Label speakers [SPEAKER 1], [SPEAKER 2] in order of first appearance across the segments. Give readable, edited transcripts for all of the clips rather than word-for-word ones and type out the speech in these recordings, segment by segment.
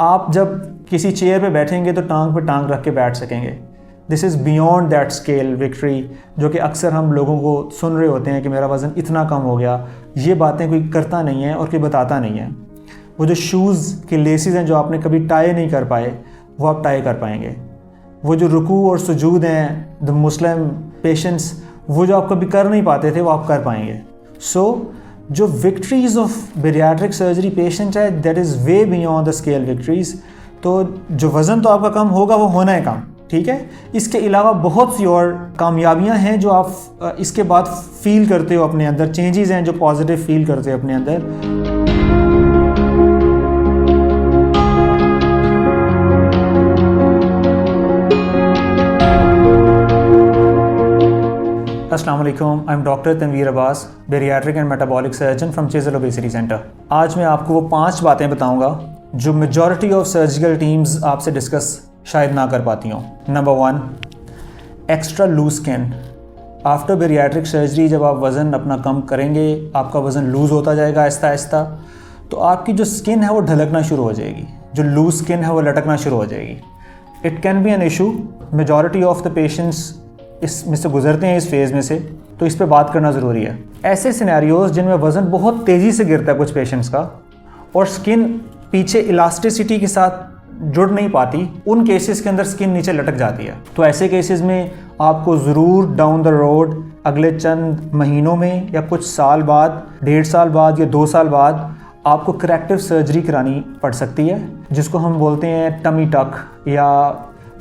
[SPEAKER 1] आप जब किसी चेयर पे बैठेंगे तो टांग पे टांग रख के बैठ सकेंगे। This is beyond that scale victory, जो कि अक्सर हम लोगों को सुन रहे होते हैं कि मेरा वज़न इतना कम हो गया। ये बातें कोई करता नहीं है और कोई बताता नहीं है। वो जो शूज़ के लेसेस हैं जो आपने कभी टाई नहीं कर पाए, वो आप टाई कर पाएंगे। वो जो रुकू और सुजूद हैं द मुस्लिम पेशेंट्स, वो जो आप कभी कर नहीं पाते थे, वो आप कर पाएंगे। सो जो victories of bariatric surgery patient है, that is way beyond the scale victories. तो जो वज़न तो आपका कम होगा वो होना है कम, ठीक है। इसके अलावा बहुत सी और कामयाबियां हैं जो आप इसके बाद फील करते हो अपने अंदर, चेंजेस हैं जो पॉजिटिव फील करते हो अपने अंदर। अस्सलाम वालेकुम, I am doctor Tanveer Abbas, bariatric and metabolic surgeon from Chisel obesity centre. आज मैं आपको वो 5 बातें बताऊंगा जो मेजॉरिटी ऑफ सर्जिकल टीम्स आपसे डिस्कस शायद ना कर पाती हों। Number 1, extra loose skin. After bariatric surgery जब आप वज़न अपना कम करेंगे, आपका वज़न लूज़ होता जाएगा आहिस्ता आहिस्ता, तो आपकी जो स्किन है वो ढलकना शुरू हो जाएगी, जो लूज स्किन है वो लटकना शुरू हो जाएगी। It can be an issue, majority of the patients इसमें से गुजरते हैं, इस फेज़ में से, तो इस पे बात करना ज़रूरी है। ऐसे सिनेरियोज़ जिनमें वज़न बहुत तेज़ी से गिरता है कुछ पेशेंट्स का और स्किन पीछे इलास्टिसिटी के साथ जुड़ नहीं पाती, उन केसेस के अंदर स्किन नीचे लटक जाती है। तो ऐसे केसेस में आपको ज़रूर डाउन द रोड अगले चंद महीनों में या कुछ साल बाद, 1.5 साल बाद या 2 साल बाद आपको करेक्टिव सर्जरी करानी पड़ सकती है, जिसको हम बोलते हैं टमी टक या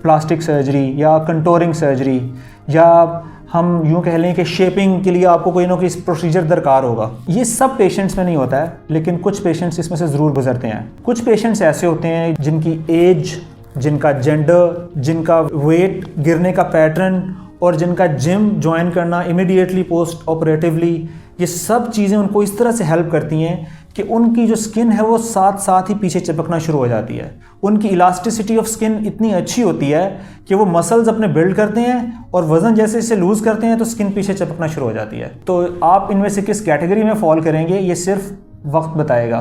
[SPEAKER 1] प्लास्टिक सर्जरी या कंटोरिंग सर्जरी, या हम यूँ कह लें कि शेपिंग के लिए आपको कोई ना कोई प्रोसीजर दरकार होगा। ये सब पेशेंट्स में नहीं होता है, लेकिन कुछ पेशेंट्स इसमें से ज़रूर गुजरते हैं। कुछ पेशेंट्स ऐसे होते हैं जिनकी एज, जिनका जेंडर, जिनका वेट गिरने का पैटर्न और जिनका जिम ज्वाइन करना इमीडिएटली पोस्ट ऑपरेटिवली, ये सब चीज़ें उनको इस तरह से हेल्प करती हैं कि उनकी जो स्किन है वो साथ साथ ही पीछे चिपकना शुरू हो जाती है। उनकी इलास्टिसिटी ऑफ स्किन इतनी अच्छी होती है कि वो मसल्स अपने बिल्ड करते हैं और वज़न जैसे जैसे लूज़ करते हैं तो स्किन पीछे चिपकना शुरू हो जाती है। तो आप इनमें से किस कैटेगरी में फॉल करेंगे ये सिर्फ वक्त बताएगा।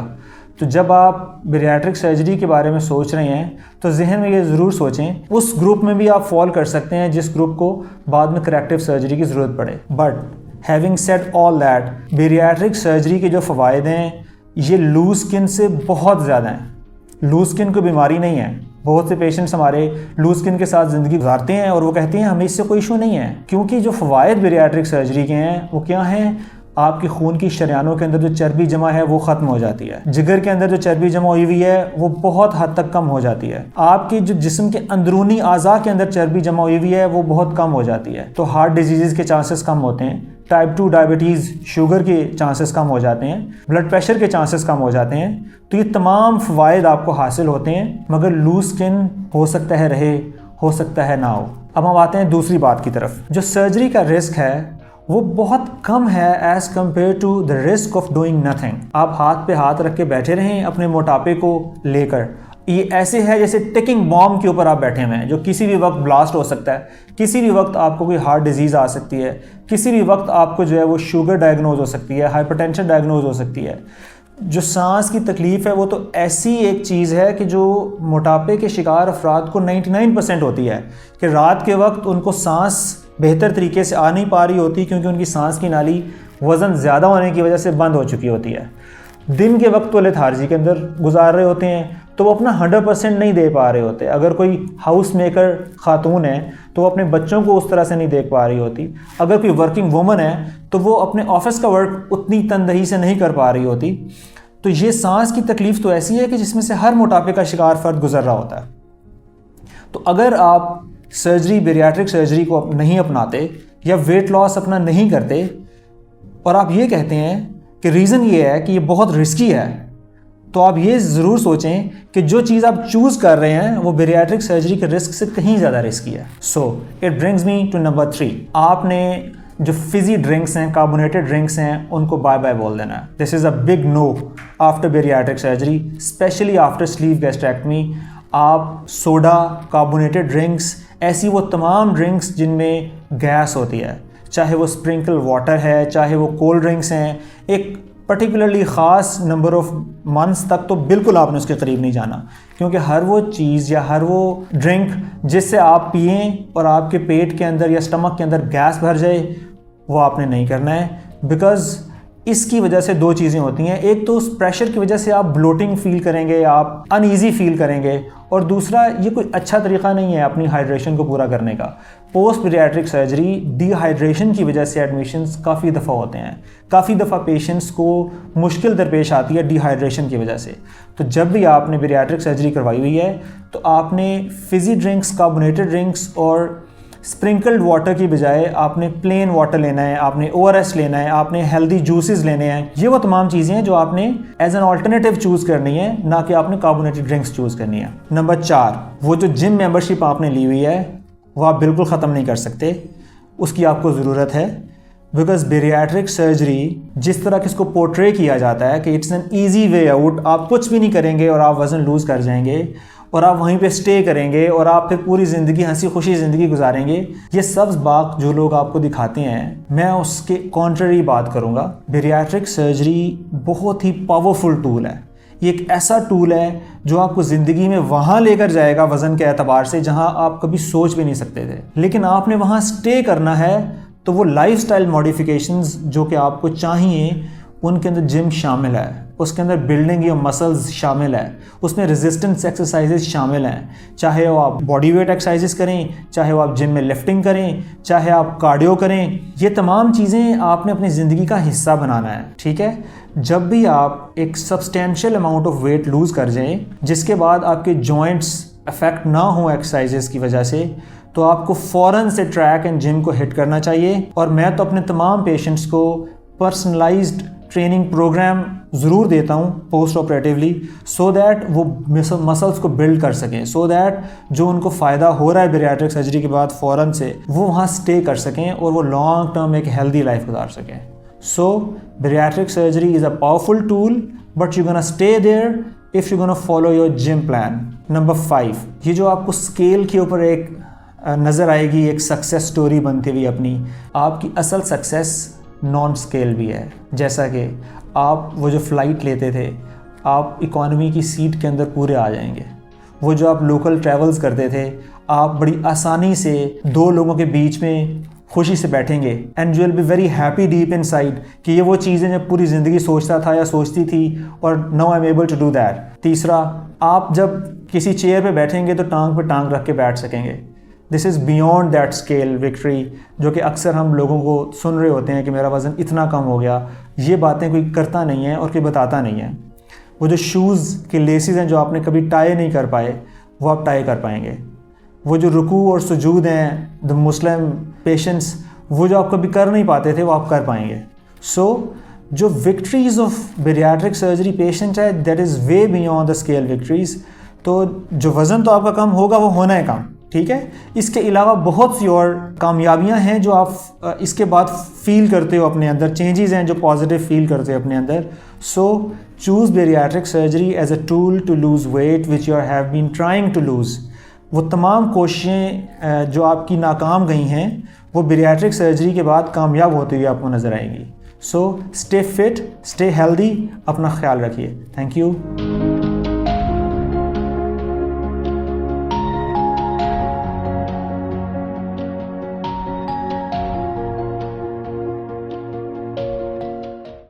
[SPEAKER 1] तो जब आप बेरियाट्रिक सर्जरी के बारे में सोच रहे हैं तो जहन में ये ज़रूर सोचें उस ग्रुप में भी आप फॉल कर सकते हैं जिस ग्रुप को बाद में करेक्टिव सर्जरी की ज़रूरत पड़े। But having said all that, bariatric surgery के जो फ़वाइद हैं ये लूज स्किन से बहुत ज़्यादा हैं। लूज स्किन कोई बीमारी नहीं है। बहुत से पेशेंट्स हमारे लूज स्किन के साथ ज़िंदगी गुजारते हैं और वो कहते हैं हमें इससे कोई इशू नहीं है, क्योंकि जो फ़वाइद बेरियाट्रिक सर्जरी के हैं वो क्या हैं? आपके खून की शरियानों के अंदर जो चर्बी जमा है वो ख़त्म हो जाती है। जिगर के अंदर जो चर्बी जमा हुई हुई है वो बहुत हद तक कम हो जाती है। आपके जो जिस्म के अंदरूनी आज़ा के अंदर चर्बी जमा हुई हुई है वो बहुत कम हो जाती है। तो हार्ट डिजीज़ के चांसेस कम होते हैं, टाइप 2 डायबिटीज़, शुगर के चांसेस कम हो जाते हैं, ब्लड प्रेशर के चांसेस कम हो जाते हैं। तो ये तमाम फ़वाइद आपको हासिल होते हैं, मगर लूज स्किन हो सकता है रहे, हो सकता है ना हो। अब हम आते हैं दूसरी बात की तरफ। जो सर्जरी का रिस्क है वो बहुत कम है as compared to the risk of doing nothing. आप हाथ पे हाथ रख के बैठे रहें अपने मोटापे को लेकर, ये ऐसे है जैसे टिकिंग बॉम्ब के ऊपर आप बैठे हुए हैं जो किसी भी वक्त ब्लास्ट हो सकता है। किसी भी वक्त आपको कोई हार्ट डिजीज़ आ सकती है, किसी भी वक्त आपको जो है वो शुगर डायग्नोज हो सकती है, हाइपरटेंशन डायग्नोज हो सकती है। जो सांस की तकलीफ़ है वो तो ऐसी एक चीज़ है कि जो मोटापे के शिकार अफराद को 99% होती है कि रात के वक्त उनको सांस बेहतर तरीके से आ नहीं पा रही होती, क्योंकि उनकी सांस की नाली वज़न ज़्यादा होने की वजह से बंद हो चुकी होती है। दिन के वक्त वो लेथार्जी के अंदर गुजार रहे होते हैं तो वो अपना 100% नहीं दे पा रहे होते। अगर कोई हाउस मेकर खातून है तो वो अपने बच्चों को उस तरह से नहीं देख पा रही होती। अगर कोई वर्किंग वुमन है तो वो अपने ऑफिस का वर्क उतनी तनदही से नहीं कर पा रही होती। तो ये सांस की तकलीफ़ तो ऐसी है कि जिसमें से हर मोटापे का शिकार फ़र्द गुजर रहा होता है। तो अगर आप सर्जरी, बेरियाट्रिक सर्जरी को नहीं अपनाते या वेट लॉस अपना नहीं करते और आप ये कहते हैं कि रीज़न ये है कि ये बहुत रिस्की है, तो आप ये ज़रूर सोचें कि जो चीज़ आप चूज़ कर रहे हैं वो बेरियाट्रिक सर्जरी के रिस्क से कहीं ज़्यादा रिस्की है। So it brings me to number 3। आपने जो फिज़ी ड्रिंक्स हैं, कार्बोनेटेड ड्रिंक्स हैं, उनको बाय बाय बोल देना है। This is a big no after bariatric surgery, specially after sleeve gastrectomy. आप सोडा, कार्बोनेटेड ड्रिंक्स, ऐसी वो तमाम ड्रिंक्स जिनमें गैस होती है, चाहे वो स्प्रिंकल वाटर है, चाहे वो कोल्ड ड्रिंक्स हैं, एक पर्टिकुलरली ख़ास नंबर ऑफ़ मंथ्स तक तो बिल्कुल आपने उसके करीब नहीं जाना, क्योंकि हर वो चीज़ या हर वो ड्रिंक जिससे आप पिएं और आपके पेट के अंदर या स्टमक के अंदर गैस भर जाए, वो आपने नहीं करना है। बिकॉज़ इसकी वजह से दो चीज़ें होती हैं, एक तो उस प्रेशर की वजह से आप ब्लोटिंग फील करेंगे, आप अनईजी फील करेंगे, और दूसरा ये कोई अच्छा तरीका नहीं है अपनी हाइड्रेशन को पूरा करने का। पोस्ट पीडियाट्रिक सर्जरी डिहाइड्रेशन की वजह से एडमिशन्स काफ़ी दफ़ा होते हैं, काफ़ी दफ़ा पेशेंट्स को मुश्किल दरपेश आती है डिहाइड्रेशन की वजह से। तो जब भी आपने पीडियाट्रिक सर्जरी करवाई हुई है तो आपने फिज़ी ड्रिंक्स, कार्बोनेटेड ड्रिंक्स और स्प्रिंकल्ड वाटर की बजाय आपने प्लेन वाटर लेना है, आपने ORS लेना है, आपने हेल्दी जूसेस लेने हैं। ये वो तमाम चीज़ें हैं जो आपने एज एन अल्टरनेटिव चूज़ करनी है, ना कि आपने कार्बोनेटेड ड्रिंक्स चूज़ करनी है। नंबर 4, वो जो जिम मेंबरशिप आपने ली हुई है वो आप बिल्कुल ख़त्म नहीं कर सकते, उसकी आपको ज़रूरत है। बिकॉज बेरियाट्रिक सर्जरी जिस तरह कि इसको पोर्ट्रे किया जाता है कि it's an easy way out, आप कुछ भी नहीं करेंगे और आप वज़न लूज़ कर जाएंगे और आप वहीं पे स्टे करेंगे और आप फिर पूरी ज़िंदगी हंसी खुशी ज़िंदगी गुजारेंगे, ये सब्ज़ बाग जो लोग आपको दिखाते हैं, मैं उसके कॉन्ट्ररी बात करूँगा। बेरियाट्रिक सर्जरी बहुत ही पावरफुल टूल है। ये एक ऐसा टूल है जो आपको ज़िंदगी में वहाँ लेकर जाएगा वज़न के एतबार से जहाँ आप कभी सोच भी नहीं सकते थे। लेकिन आपने वहाँ स्टे करना है, तो वो लाइफस्टाइल मॉडिफिकेशंस जो कि आपको चाहिए उनके अंदर जिम शामिल है, उसके अंदर बिल्डिंग योर मसल्स शामिल है, उसमें रेजिस्टेंस एक्सरसाइजेज शामिल हैं। चाहे वो आप बॉडी वेट एक्सरसाइजेज करें, चाहे वो आप जिम में लिफ्टिंग करें, चाहे आप कार्डियो करें, ये तमाम चीज़ें आपने अपनी ज़िंदगी का हिस्सा बनाना है। ठीक है, जब भी आप एक substantial amount of weight lose कर जाएं जिसके बाद आपके जॉइंट्स अफेक्ट ना हो एक्सरसाइजेज की वजह से, तो आपको फ़ौरन से ट्रैक एंड जिम को हिट करना चाहिए। और मैं तो अपने तमाम पेशेंट्स को पर्सनलाइज्ड ट्रेनिंग प्रोग्राम ज़रूर देता हूँ पोस्ट ऑपरेटिवली, सो दैट वो मसल्स को बिल्ड कर सकें, सो दैट जो उनको फ़ायदा हो रहा है बेरियाट्रिक सर्जरी के बाद फ़ौरन से वो वहाँ स्टे कर सकें और वो लॉन्ग टर्म एक हेल्दी लाइफ गुजार सकें। So bariatric surgery is a powerful tool, but you gonna stay there if you gonna follow your gym plan. Number 5, ये जो आपको स्केल के ऊपर एक नज़र आएगी, एक सक्सेस स्टोरी बनती हुई अपनी, आपकी असल सक्सेस नॉन स्केल भी है। जैसा कि आप वो जो फ़्लाइट लेते थे, आप इकॉनमी की सीट के अंदर पूरे आ जाएंगे। वो जो आप लोकल ट्रैवल्स करते थे, आप बड़ी आसानी से 2 लोगों के बीच में खुशी से बैठेंगे and you will be very happy deep inside कि ये वो चीज़ें जब पूरी ज़िंदगी सोचता था या सोचती थी और now I am able to do that. तीसरा, आप जब किसी चेयर पे बैठेंगे तो टांग पे टांग रख के बैठ सकेंगे। This is beyond that scale victory, जो कि अक्सर हम लोगों को सुन रहे होते हैं कि मेरा वज़न इतना कम हो गया। ये बातें कोई करता नहीं है और कोई बताता नहीं है। वो जो शूज़ के लेसेस हैं जो आपने कभी टाई नहीं कर पाए, वो आप टाई कर पाएंगे। वो जो रुकू और सुजूद हैं द मुस्लिम पेशेंट्स, वो जो आप कभी कर नहीं पाते थे, वो आप कर पाएंगे। सो जो victories of bariatric surgery patient है, that is way beyond the scale victories. तो जो वज़न तो आपका कम होगा वो होना है कम, ठीक है। इसके अलावा बहुत सी और कामयाबियां हैं जो आप इसके बाद फील करते हो अपने अंदर, चेंजेस हैं जो पॉजिटिव फील करते हो अपने अंदर। So choose bariatric surgery as a tool to lose weight which you have been trying to lose. वो तमाम कोशिशें जो आपकी नाकाम गई हैं, वो बेरियाट्रिक सर्जरी के बाद कामयाब होती हुई आपको नज़र आएंगी। So stay fit, stay healthy, अपना ख्याल रखिए। Thank you.